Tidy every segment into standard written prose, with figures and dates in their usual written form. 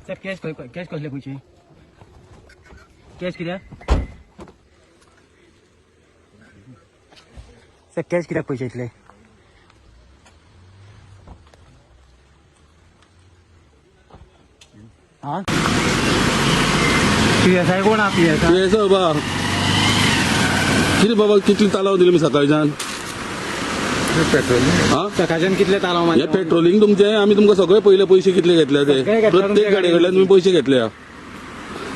sir cash कसले पैसे cash कित्याक सर कॅश कित्याक पैसे इतले हा PSI कोण हा PSI बाबा किती बाबा कितली तालाव दिली मी सकाळच्यान सकाळच्यान कितले तालाव हे पेट्रोलिंग तुमचे आम्ही तुमका सगळे पहिले पैसे कितले घेतले ते प्रत्येक गाडी कडल्यान तुम्ही पैसे घेतले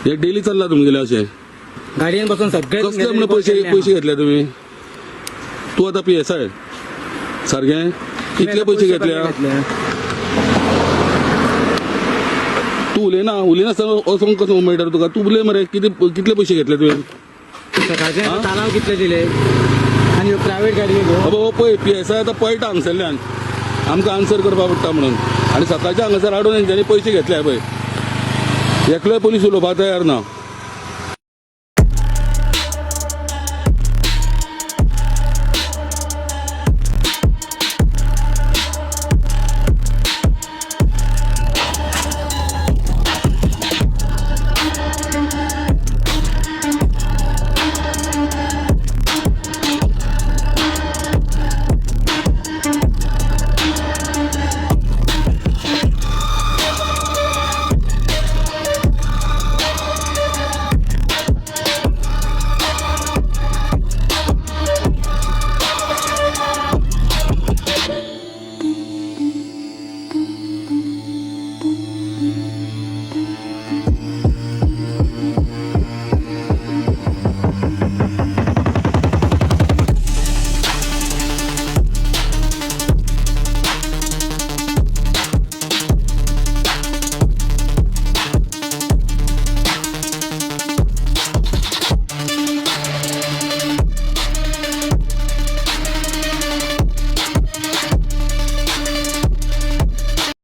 हे डेली चल्ला तुमगेले असे गाडयेन बसून सगळे कसले म्हणून पैसे घेतले तुम्ही तू आता PSI सारखे कितले पैसे घेतले तू उलयना असं कसं मेळटा तुका तू उलय मरे कितले पैसे घेतले तुवें सकाळचे तालाव कितले दिले आणि प्रायव्हेट गाडी बाबा पळय PSI आतां पळटा हांगसरल्यान आमकां आन्सर करपाक पडटा म्हणून आनी सकाळच्या हांगासर हाडून हेंच्यांनी पैसे घेतले पळय एकलोय पोलीस उलोवपाक तयार ना